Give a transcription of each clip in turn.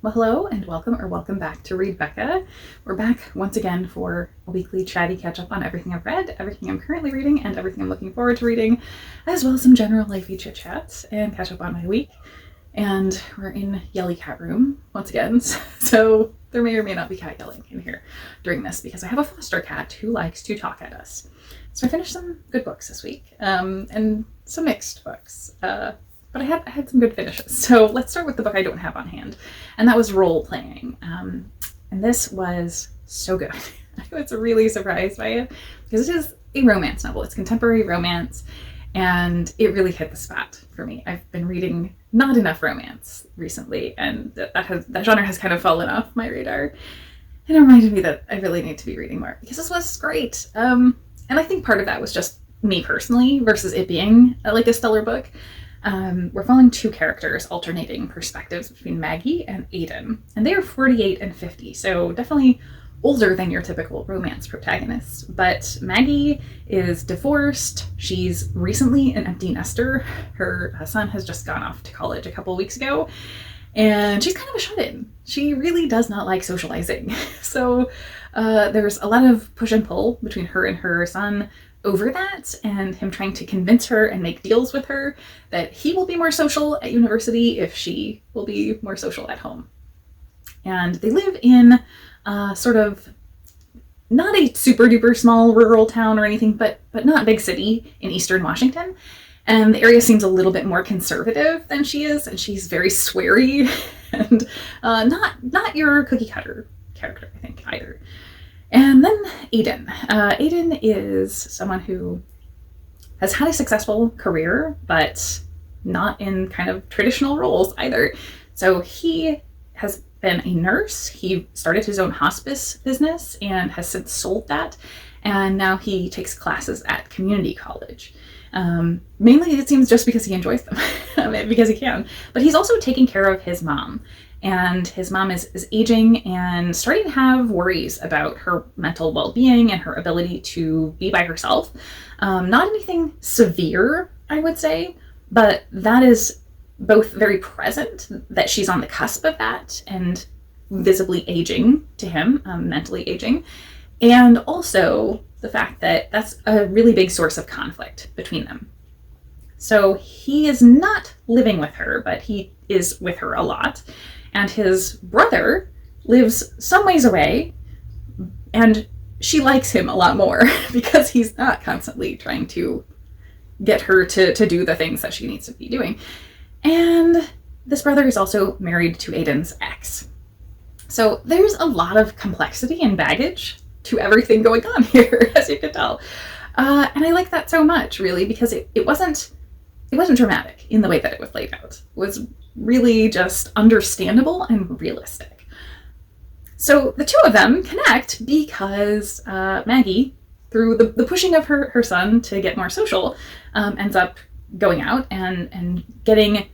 Well, hello and welcome back to Read Becca. We're back once again for a weekly chatty catch up on everything I've read, everything I'm currently reading, and everything I'm looking forward to reading, as well as some general lifey chit chats and catch up on my week. And we're in Yelly Cat Room once again, so there may or may not be cat yelling in here during this because I have a foster cat who likes to talk at us. So I finished some good books this week, and some mixed books. But I had some good finishes. So let's start with the book I don't have on hand, and that was Role Playing. And this was so good. I was really surprised by it because it is a romance novel. It's contemporary romance, and it really hit the spot for me. I've been reading not enough romance recently, and that genre has kind of fallen off my radar. And it reminded me that I really need to be reading more because this was great. And I think part of that was just me personally versus it being like a stellar book. We're following two characters, alternating perspectives between Maggie and Aiden, and they are 48 and 50, so definitely older than your typical romance protagonists. But Maggie is divorced. She's recently an empty nester. Her son has just gone off to college a couple weeks ago, and she's kind of a shut-in. She really does not like socializing. So there's a lot of push and pull between her and her son over that, and him trying to convince her and make deals with her that he will be more social at university if she will be more social at home. And they live in sort of not a super duper small rural town or anything, but not a big city in eastern Washington. And the area seems a little bit more conservative than she is, and she's very sweary and not your cookie cutter character, I think, either. And then Aiden. Aiden is someone who has had a successful career, but not in kind of traditional roles either. So he has been a nurse. He started his own hospice business and has since sold that. And now he takes classes at community college. Mainly it seems just because he enjoys them, because he can. But he's also taking care of his mom. And his mom is aging and starting to have worries about her mental well-being and her ability to be by herself. Not anything severe, I would say, but that is both very present, that she's on the cusp of that and visibly aging to him, mentally aging, and also the fact that that's a really big source of conflict between them. So he is not living with her, but he is with her a lot. And his brother lives some ways away, and she likes him a lot more because he's not constantly trying to get her to do the things that she needs to be doing. And this brother is also married to Aiden's ex. So there's a lot of complexity and baggage to everything going on here, as you can tell. And I like that so much, really, because it wasn't dramatic in the way that it was laid out. It was really just understandable and realistic. So the two of them connect because Maggie, through the pushing of her son to get more social, ends up going out and getting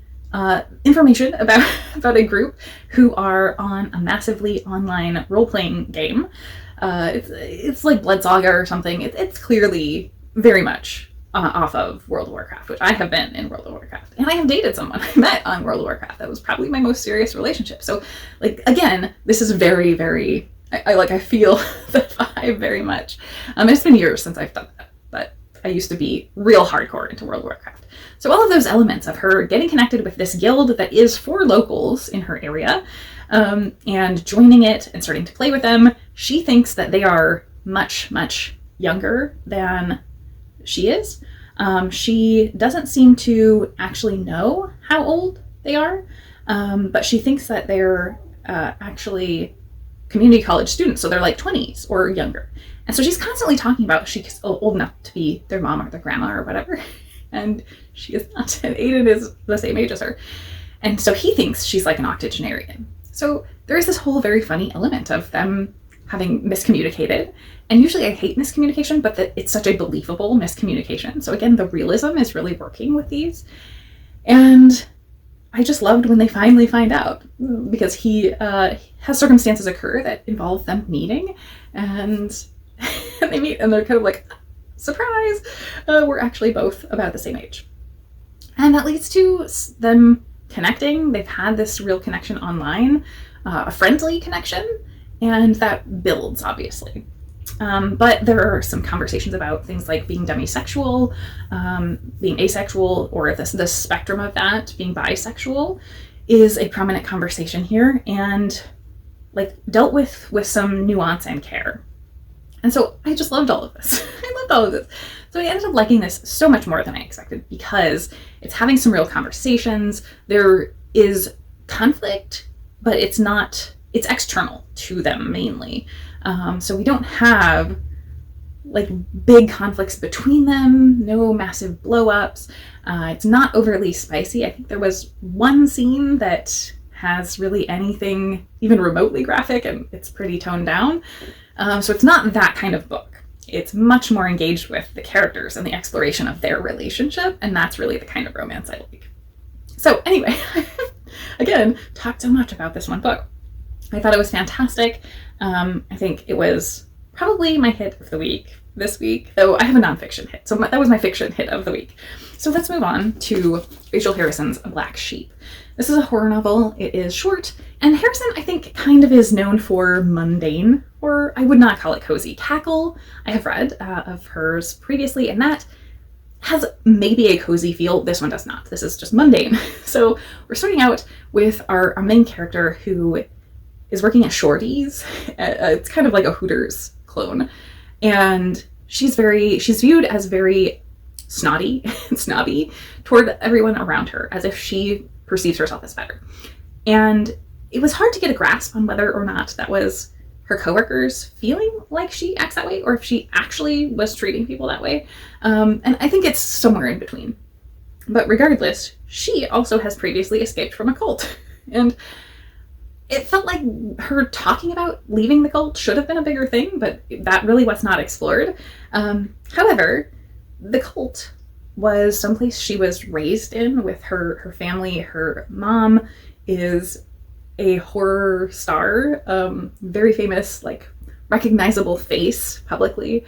information about a group who are on a massively online role-playing game. It's like Blood Saga or something. It's clearly very much off of World of Warcraft, which I have been in World of Warcraft. And I have dated someone I met on World of Warcraft. That was probably my most serious relationship. So, like, again, this is very, very, I feel the vibe very much. It's been years since I've done that, but I used to be real hardcore into World of Warcraft. So all of those elements of her getting connected with this guild that is for locals in her area, and joining it and starting to play with them, she thinks that they are much, much younger than she is. She doesn't seem to actually know how old they are, but she thinks that they're actually community college students, so they're like 20s or younger. And so she's constantly talking about she's old enough to be their mom or their grandma or whatever, and she is not. And Aiden is the same age as her. And so he thinks she's like an octogenarian. So there is this whole very funny element of them having miscommunicated. And usually I hate miscommunication, but that it's such a believable miscommunication. So again, the realism is really working with these. And I just loved when they finally find out, because he has circumstances occur that involve them meeting, and they meet and they're kind of like, surprise, we're actually both about the same age. And that leads to them connecting. They've had this real connection online, a friendly connection, and that builds, obviously. But there are some conversations about things like being demisexual, being asexual, or the spectrum of that, being bisexual, is a prominent conversation here, and like dealt with some nuance and care. And so I just loved all of this. I loved all of this. So I ended up liking this so much more than I expected because it's having some real conversations. There is conflict, but it's external to them mainly. So we don't have like big conflicts between them, no massive blow-ups. It's not overly spicy. I think there was one scene that has really anything even remotely graphic, and it's pretty toned down. So it's not that kind of book. It's much more engaged with the characters and the exploration of their relationship, and that's really the kind of romance I like. So anyway, again, talked so much about this one book. I thought it was fantastic. I think it was probably my hit of the week this week, though I have a nonfiction hit. So that was my fiction hit of the week. So let's move on to Rachel Harrison's Black Sheep. This is a horror novel. It is short, and Harrison, I think, kind of is known for mundane horror. I would not call it cozy. Cackle, I have read of hers previously, and that has maybe a cozy feel. This one does not. This is just mundane. So we're starting out with our main character who is working at Shorty's. It's kind of like a Hooters clone. And she's viewed as very snotty and snobby toward everyone around her, as if she perceives herself as better. And it was hard to get a grasp on whether or not that was her coworkers feeling like she acts that way, or if she actually was treating people that way. And I think it's somewhere in between. But regardless, she also has previously escaped from a cult. And it felt like her talking about leaving the cult should have been a bigger thing, but that really was not explored. However, the cult was someplace she was raised in with her family. Her mom is a horror star, very famous, like recognizable face publicly.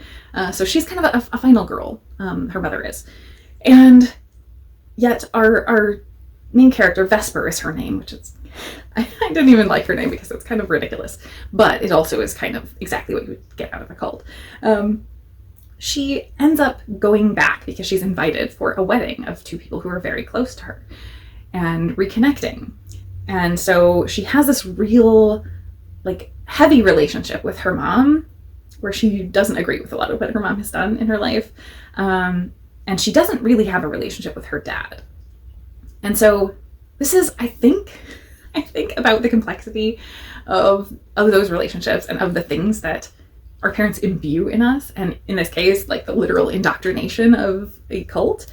So she's kind of a final girl, her mother is. And yet our main character, Vesper is her name, which is, I didn't even like her name because it's kind of ridiculous, but it also is kind of exactly what you would get out of a cult. She ends up going back because she's invited for a wedding of two people who are very close to her and reconnecting. And so she has this real, like, heavy relationship with her mom, where she doesn't agree with a lot of what her mom has done in her life. And she doesn't really have a relationship with her dad. And so this is, I think about the complexity of those relationships and of the things that our parents imbue in us, and in this case, like the literal indoctrination of a cult.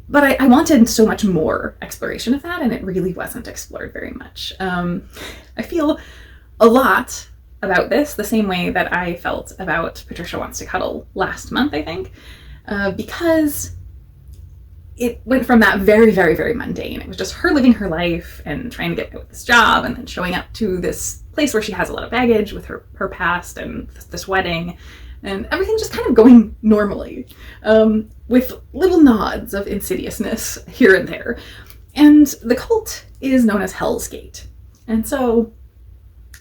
But I wanted so much more exploration of that, and it really wasn't explored very much. I feel a lot about this the same way that I felt about Patricia Wants to Cuddle last month, I think, because it went from that very, very, very mundane. It was just her living her life and trying to get out with this job, and then showing up to this place where she has a lot of baggage with her past and this wedding, and everything just kind of going normally, with little nods of insidiousness here and there. And the cult is known as Hell's Gate. And so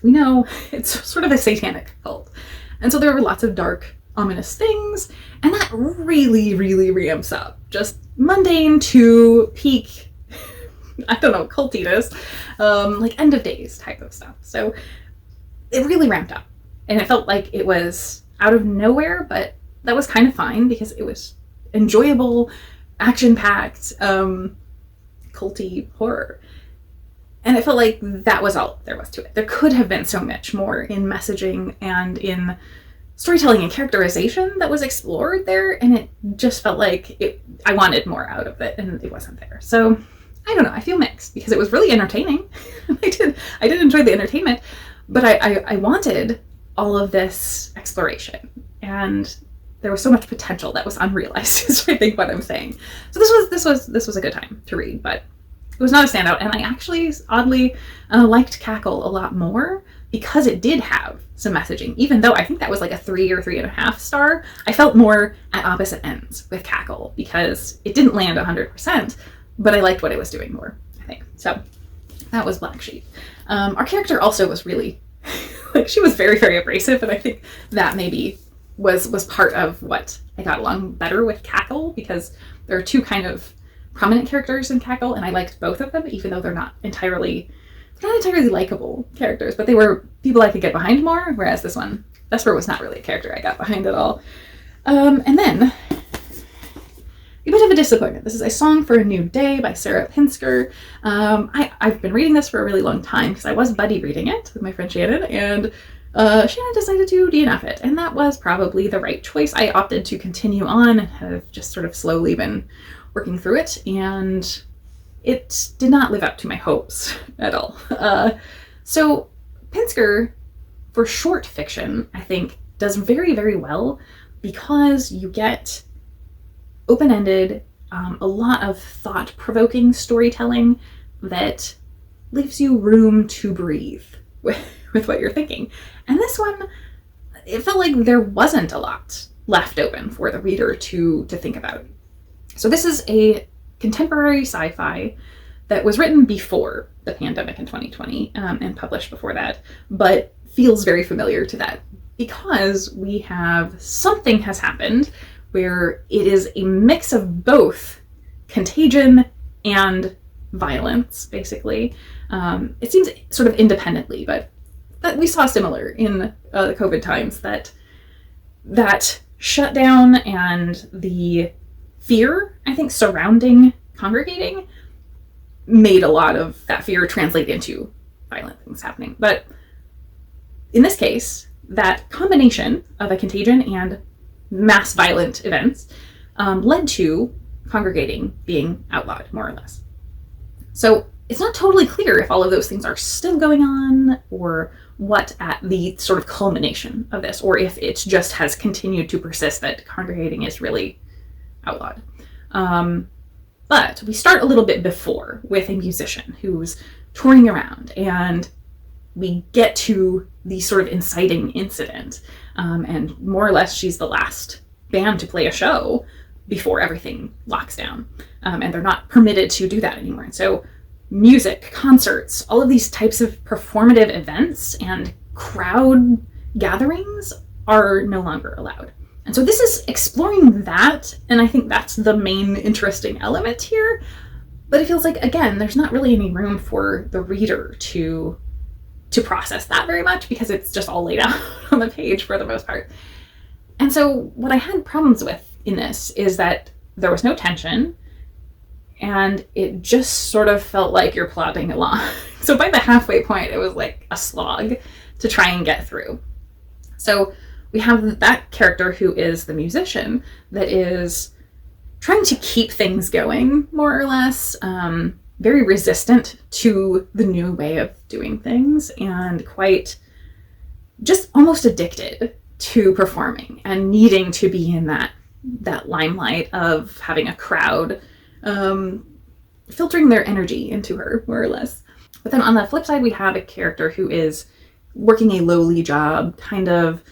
we know it's sort of a satanic cult. And so there are lots of dark, ominous things, and that really, really ramps up. Just mundane to peak, I don't know, cultiness, like end of days type of stuff. So it really ramped up, and it felt like it was out of nowhere, but that was kind of fine because it was enjoyable, action-packed, culty horror. And it felt like that was all there was to it. There could have been so much more in messaging and in storytelling and characterization that was explored there, and it just felt like I wanted more out of it, and it wasn't there. So I don't know, I feel mixed because it was really entertaining. I did enjoy the entertainment, but I wanted all of this exploration, and there was so much potential that was unrealized is I think what I'm saying. So this was a good time to read, but it was not a standout, and I actually oddly liked Cackle a lot more because it did have some messaging. Even though I think that was like a 3 or 3.5 star, I felt more at opposite ends with Cackle because it didn't land 100%, but I liked what it was doing more. I think. So that was Black Sheep. Our character also was really, like, she was very, very abrasive, and I think that maybe was part of what I got along better with Cackle, because there are two kind of prominent characters in Cackle, and I liked both of them, even though they're not entirely likable characters, but they were people I could get behind more, whereas this one, Vesper, was not really a character I got behind at all. And then, a bit of a disappointment. This is A Song for a New Day by Sarah Pinsker. I've been reading this for a really long time, because I was buddy reading it with my friend Shannon, and Shannon decided to DNF it, and that was probably the right choice. I opted to continue on and have just sort of slowly been working through it, and it did not live up to my hopes at all. So Pinsker, for short fiction, I think, does very, very well, because you get open-ended, a lot of thought-provoking storytelling that leaves you room to breathe with what you're thinking. And this one, it felt like there wasn't a lot left open for the reader to think about. So this is a contemporary sci-fi that was written before the pandemic in 2020 and published before that, but feels very familiar to that, because we have something has happened where it is a mix of both contagion and violence, basically. It seems sort of independently, but we saw similar in the COVID times, that shutdown and the fear, I think, surrounding congregating made a lot of that fear translate into violent things happening. But in this case, that combination of a contagion and mass violent events led to congregating being outlawed, more or less. So it's not totally clear if all of those things are still going on, or what at the sort of culmination of this, or if it just has continued to persist that congregating is really outlawed. But we start a little bit before with a musician who's touring around, and we get to the sort of inciting incident, and more or less she's the last band to play a show before everything locks down, and they're not permitted to do that anymore. And so music, concerts, all of these types of performative events and crowd gatherings are no longer allowed. And so this is exploring that, and I think that's the main interesting element here. But it feels like, again, there's not really any room for the reader to process that very much, because it's just all laid out on the page for the most part. And so what I had problems with in this is that there was no tension, and it just sort of felt like you're plodding along. So by the halfway point, it was like a slog to try and get through. So we have that character who is the musician that is trying to keep things going, more or less, very resistant to the new way of doing things, and quite just almost addicted to performing and needing to be in that limelight of having a crowd filtering their energy into her, more or less. But then on the flip side, we have a character who is working a lowly job, kind of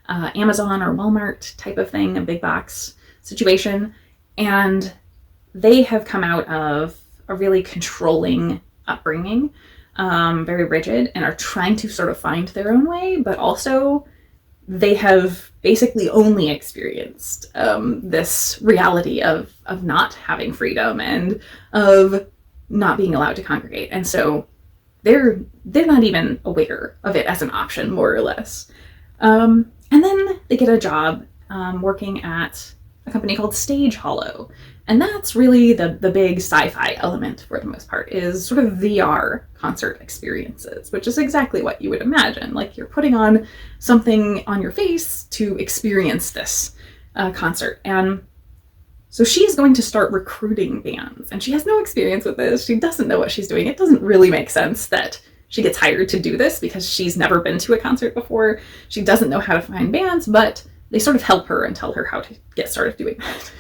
Amazon or Walmart type of thing, a big box situation, and they have come out of a really controlling upbringing, very rigid, and are trying to sort of find their own way, but also they have basically only experienced this reality of not having freedom and of not being allowed to congregate. And so they're not even aware of it as an option, more or less. And then they get a job working at a company called Stage Hollow. And that's really the big sci-fi element, for the most part, is sort of VR concert experiences, which is exactly what you would imagine. Like, you're putting on something on your face to experience this concert. And so she's going to start recruiting bands, and she has no experience with this. She doesn't know what she's doing. It doesn't really make sense that she gets hired to do this, because she's never been to a concert before. She doesn't know how to find bands, but they sort of help her and tell her how to get started doing that.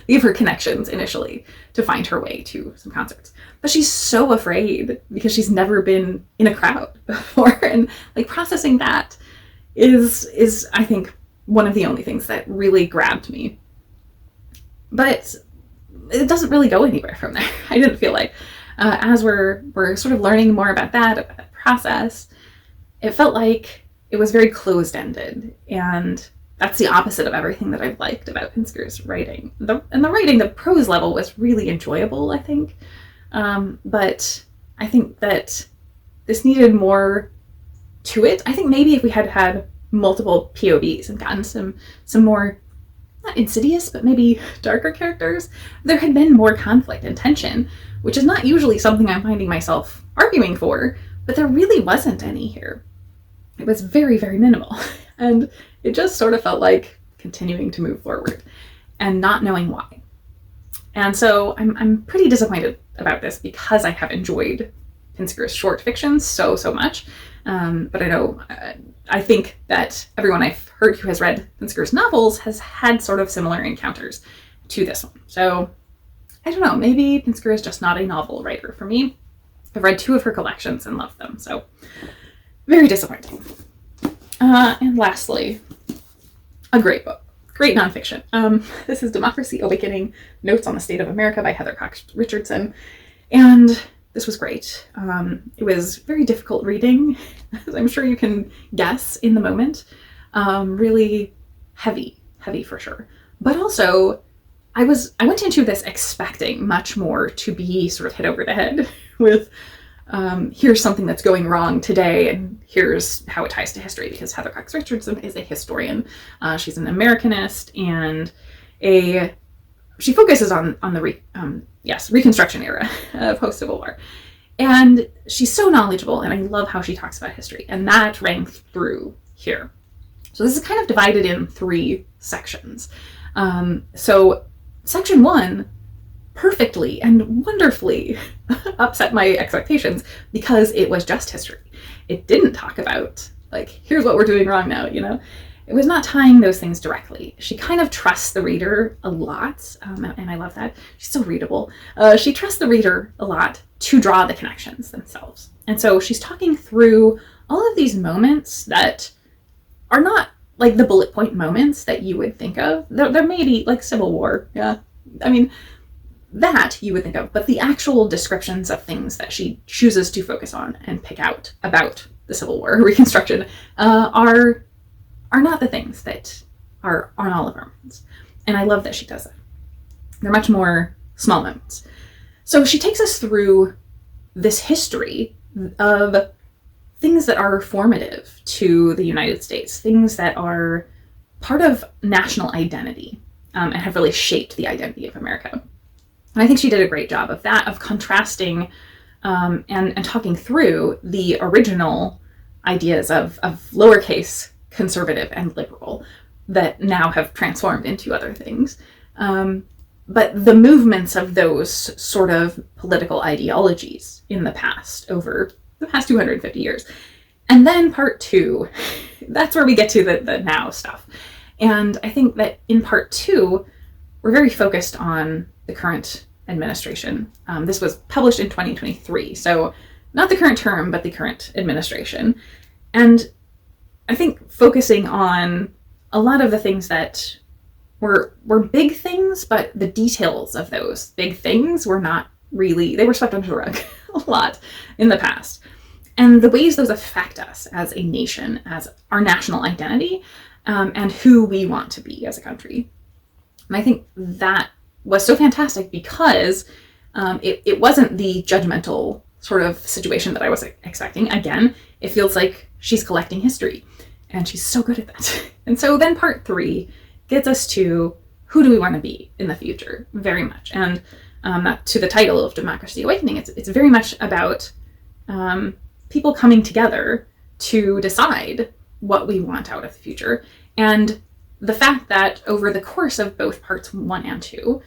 They give her connections initially to find her way to some concerts. But she's so afraid because she's never been in a crowd before. And like, processing that is I think one of the only things that really grabbed me. But it doesn't really go anywhere from there. I didn't feel like. as we're sort of learning more about that process, it felt like it was very closed-ended, and that's the opposite of everything that I've liked about Pinsker's writing. The prose level was really enjoyable, I think, but I think that this needed more to it. I think maybe if we had had multiple POVs and gotten some more, not insidious, but maybe darker characters, there had been more conflict and tension, which is not usually something I'm finding myself arguing for, but there really wasn't any here. It was very, very minimal. And it just sort of felt like continuing to move forward and not knowing why. And so I'm pretty disappointed about this because I have enjoyed Pinsker's short fiction so much. But I know, I think that everyone I've heard who has read Pinsker's novels has had sort of similar encounters to this one. So I don't know, maybe Pinsker is just not a novel writer for me. I've read 2 of her collections and loved them, so very disappointing. And lastly, a great book, great nonfiction. This is Democracy Awakening, Notes on the State of America by Heather Cox Richardson. And this was great. It was very difficult reading, as I'm sure you can guess in the moment. Really heavy for sure. But also, I went into this expecting much more to be sort of hit over the head with here's something that's going wrong today, and here's how it ties to history, because Heather Cox Richardson is a historian. She's an Americanist, and she focuses on the Reconstruction era, post-Civil War. And she's so knowledgeable, and I love how she talks about history, and that rang through here. So this is kind of divided in 3 sections. So section 1 perfectly and wonderfully upset my expectations because it was just history. It didn't talk about, like, here's what we're doing wrong now, you know? It was not tying those things directly. She kind of trusts the reader a lot, and I love that. She's so readable. She trusts the reader a lot to draw the connections themselves. And so she's talking through all of these moments that are not like the bullet point moments that you would think of. There may be, like, Civil War, yeah. I mean, that you would think of, but the actual descriptions of things that she chooses to focus on and pick out about the Civil War, Reconstruction, are not the things that are on all of our minds. And I love that she does that. They're much more small moments. So she takes us through this history of things that are formative to the United States, things that are part of national identity, and have really shaped the identity of America. And I think she did a great job of that, of contrasting and talking through the original ideas of lowercase conservative and liberal that now have transformed into other things. But the movements of those sort of political ideologies in the past, over the past 250 years. And then part 2, that's where we get to the now stuff. And I think that in part 2, we're very focused on the current administration. This was published in 2023, so not the current term, but the current administration. And I think focusing on a lot of the things that were big things, but the details of those big things were not really, they were swept under the rug a lot in the past. And the ways those affect us as a nation, as our national identity, and who we want to be as a country. And I think that was so fantastic because it wasn't the judgmental sort of situation that I was expecting. Again, it feels like she's collecting history, and she's so good at that. And so then part 3 gets us to who do we want to be in the future, very much. And that, to the title of Democracy Awakening, it's very much about people coming together to decide what we want out of the future. And the fact that over the course of both parts 1 and 2,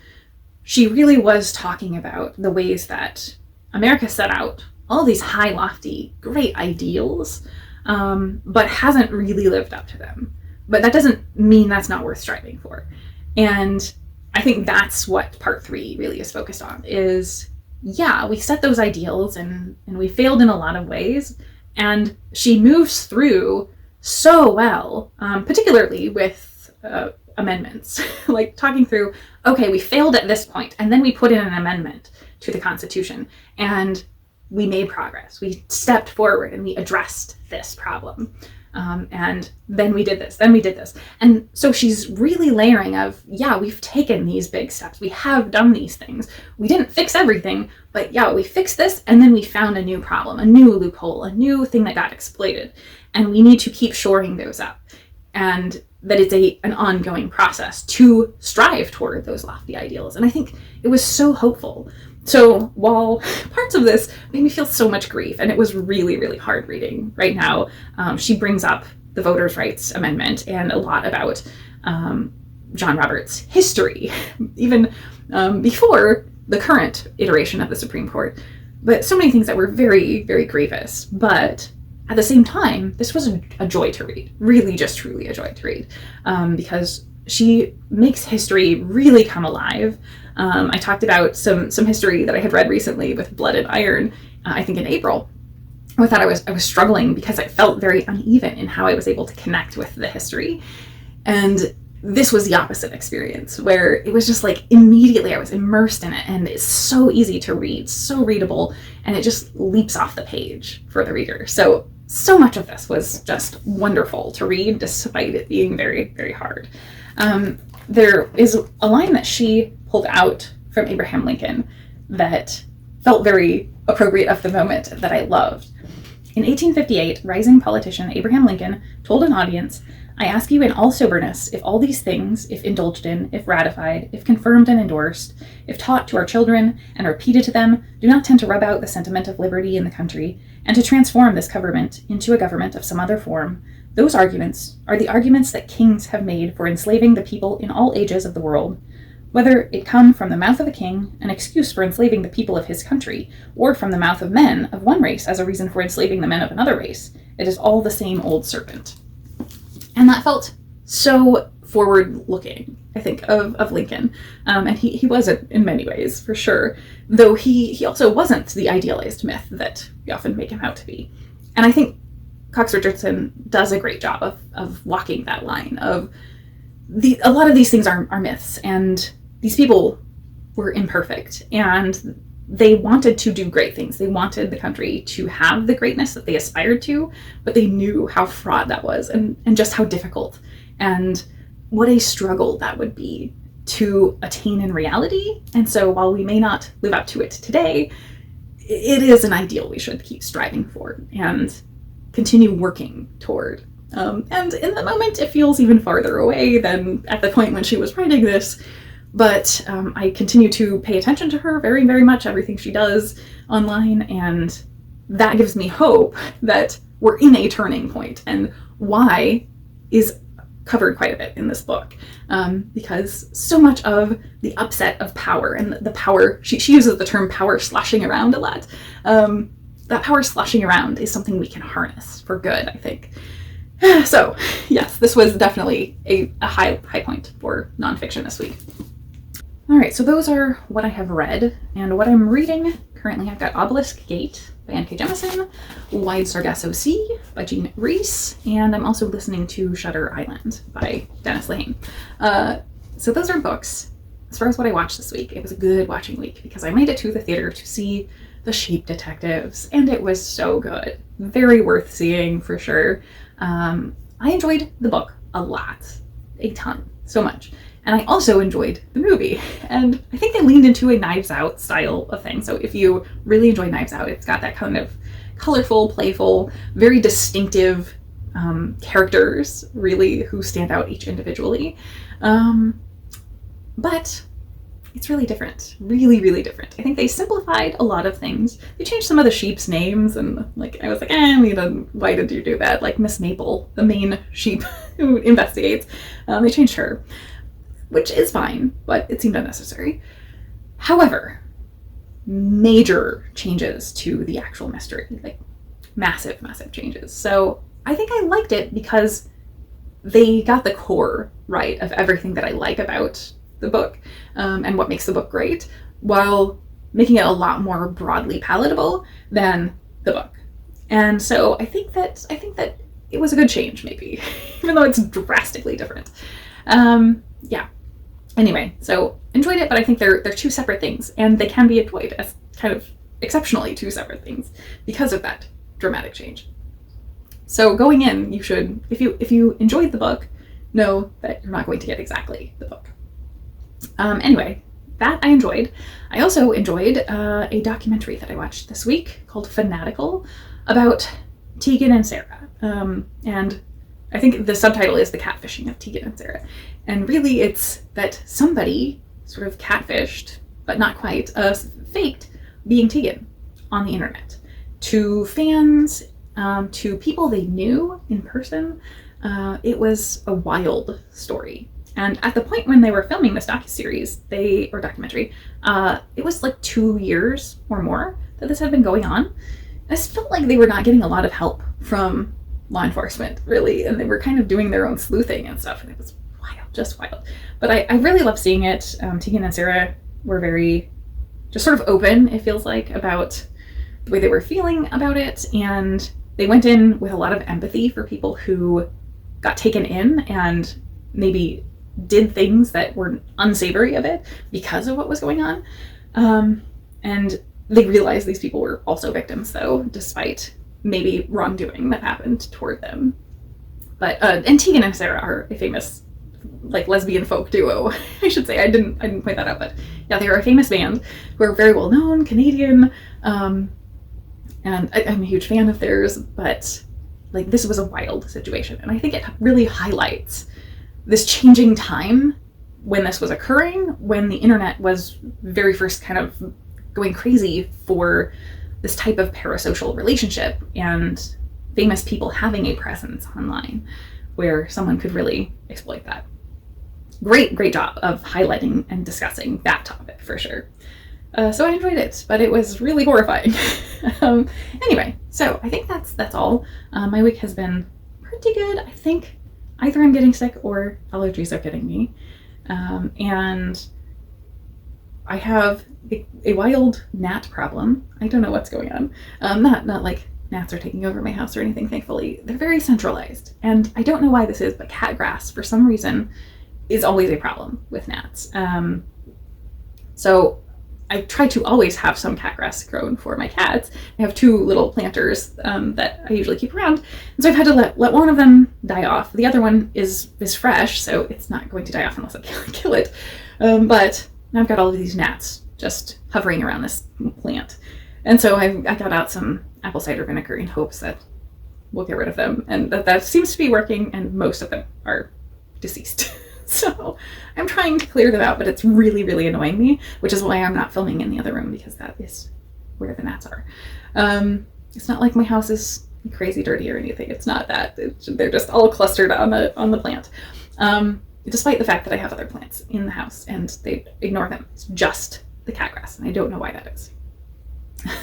she really was talking about the ways that America set out all these high, lofty, great ideals, but hasn't really lived up to them. But that doesn't mean that's not worth striving for. And I think that's what part 3 really is focused on, is, yeah, we set those ideals and we failed in a lot of ways. And she moves through so well, particularly with amendments, like talking through, okay, we failed at this point, and then we put in an amendment to the Constitution. And we made progress. We stepped forward and we addressed this problem. And then we did this, then we did this. And so she's really layering of, yeah, we've taken these big steps. We have done these things. We didn't fix everything, but yeah, we fixed this, and then we found a new problem, a new loophole, a new thing that got exploited. And we need to keep shoring those up. And that it's an ongoing process to strive toward those lofty ideals. And I think it was so hopeful. So while parts of this made me feel so much grief, and it was really, really hard reading right now, she brings up the Voters' Rights Amendment and a lot about John Roberts' history, even before the current iteration of the Supreme Court. But so many things that were very, very grievous. But at the same time, this was a joy to read, really just truly a joy to read, because she makes history really come alive. I talked about some history that I had read recently with Blood and Iron, I think in April. With that, I was struggling because I felt very uneven in how I was able to connect with the history. And this was the opposite experience, where it was just like immediately I was immersed in it, and it's so easy to read, so readable, and it just leaps off the page for the reader. So much of this was just wonderful to read, despite it being very, very hard. There is a line that she pulled out from Abraham Lincoln that felt very appropriate of the moment, that I loved. In 1858, rising politician Abraham Lincoln told an audience, "I ask you in all soberness, if all these things, if indulged in, if ratified, if confirmed and endorsed, if taught to our children and repeated to them, do not tend to rub out the sentiment of liberty in the country, and to transform this government into a government of some other form, those arguments are the arguments that kings have made for enslaving the people in all ages of the world. Whether it come from the mouth of a king, an excuse for enslaving the people of his country, or from the mouth of men of one race as a reason for enslaving the men of another race, it is all the same old serpent." And that felt so forward-looking, I think, of Lincoln. And he was in many ways, for sure, though he also wasn't the idealized myth that we often make him out to be. And I think Cox Richardson does a great job of walking that line of a lot of these things are myths, and these people were imperfect, and they wanted to do great things. They wanted the country to have the greatness that they aspired to, but they knew how fraught that was, and just how difficult and what a struggle that would be to attain in reality. And so while we may not live up to it today, it is an ideal we should keep striving for and continue working toward. And in the moment, it feels even farther away than at the point when she was writing this. But I continue to pay attention to her very, very much, everything she does online. And that gives me hope that we're in a turning point. And why is covered quite a bit in this book. Because so much of the upset of power and the power, she uses the term power sloshing around a lot. That power sloshing around is something we can harness for good, I think. So yes, this was definitely a high point for nonfiction this week. All right, so those are what I have read and what I'm reading currently. I've got Obelisk Gate by N.K. Jemisin, Wide Sargasso Sea by Jean Reese, and I'm also listening to Shutter Island by Dennis Lehane. So those are books. As far as what I watched this week, it was a good watching week because I made it to the theater to see The Sheep Detectives, and it was so good. Very worth seeing for sure. I enjoyed the book a lot, a ton, so much. And I also enjoyed the movie. And I think they leaned into a Knives Out style of thing. So if you really enjoy Knives Out, it's got that kind of colorful, playful, very distinctive characters, really, who stand out each individually. But it's really different. Really, really different. I think they simplified a lot of things. They changed some of the sheep's names, and I was like, why did you do that? Like Miss Maple, the main sheep who investigates, they changed her, which is fine, but it seemed unnecessary. However, major changes to the actual mystery, like massive, massive changes. So I think I liked it because they got the core right of everything that I like about the book, and what makes the book great, while making it a lot more broadly palatable than the book. And so I think that it was a good change, maybe, even though it's drastically different. Yeah. Anyway, so enjoyed it, but I think they're two separate things, and they can be enjoyed as kind of exceptionally two separate things because of that dramatic change. So going in, you should, if you enjoyed the book, know that you're not going to get exactly the book. Anyway, that I enjoyed. I also enjoyed a documentary that I watched this week called Fanatical about Tegan and Sarah. And I think the subtitle is The Catfishing of Tegan and Sarah. And really it's that somebody sort of catfished, but not quite, faked being Tegan on the internet. To fans, to people they knew in person, it was a wild story. And at the point when they were filming this documentary, it was like 2 years or more that this had been going on. I just felt like they were not getting a lot of help from law enforcement, really, and they were kind of doing their own sleuthing and stuff, and it was wild, just wild. But I really loved seeing it. Tegan and Sarah were very just sort of open, it feels like, about the way they were feeling about it, and they went in with a lot of empathy for people who got taken in and maybe did things that were unsavory of it because of what was going on. And they realized these people were also victims, though, despite maybe wrongdoing that happened toward them. But and Tegan and Sarah are a famous, like, lesbian folk duo. I should say, I didn't point that out, but yeah, they are a famous band who are very well known, Canadian, and I'm a huge fan of theirs. But like, this was a wild situation, and I think it really highlights this changing time when this was occurring, when the internet was very first kind of going crazy for this type of parasocial relationship and famous people having a presence online where someone could really exploit that. Great job of highlighting and discussing that topic for sure. So I enjoyed it, but it was really horrifying. Anyway, so I think that's all. My week has been pretty good. I think either I'm getting sick or allergies are getting me. And I have a wild gnat problem. I don't know what's going on. Not like gnats are taking over my house or anything, thankfully. They're very centralized. And I don't know why this is, but cat grass, for some reason, is always a problem with gnats. So I try to always have some cat grass grown for my cats. I have 2 little planters that I usually keep around. And so I've had to let one of them die off. The other one is fresh, so it's not going to die off unless I kill it. But now I've got all of these gnats just hovering around this plant. And so I got out some apple cider vinegar in hopes that we'll get rid of them. And that seems to be working, and most of them are deceased. So I'm trying to clear them out, but it's really, really annoying me, which is why I'm not filming in the other room, because that is where the gnats are. It's not like my house is crazy dirty or anything. It's not that. They're just all clustered on the plant. Despite the fact that I have other plants in the house and they ignore them. It's just the cat grass, and I don't know why that is.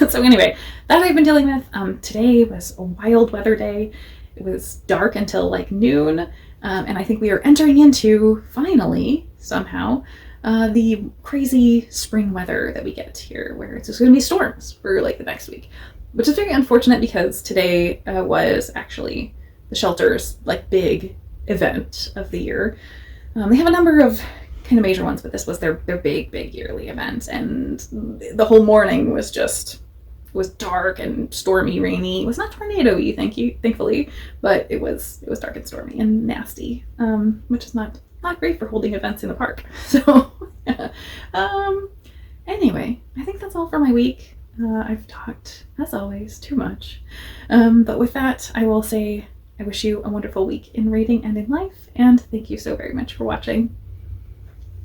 So anyway, that I've been dealing with. Today was a wild weather day. It was dark until like noon, and I think we are entering into, finally, somehow, the crazy spring weather that we get here, where it's just going to be storms for like the next week, which is very unfortunate because today was actually the shelter's like big event of the year. They have a number of kind of major ones, but this was their big yearly event, and the whole morning was dark and stormy, rainy. It was not tornado-y, thankfully, but it was dark and stormy and nasty, which is not great for holding events in the park. So anyway, I think that's all for my week. I've talked, as always, too much, but with that, I will say I wish you a wonderful week in reading and in life, and thank you so very much for watching.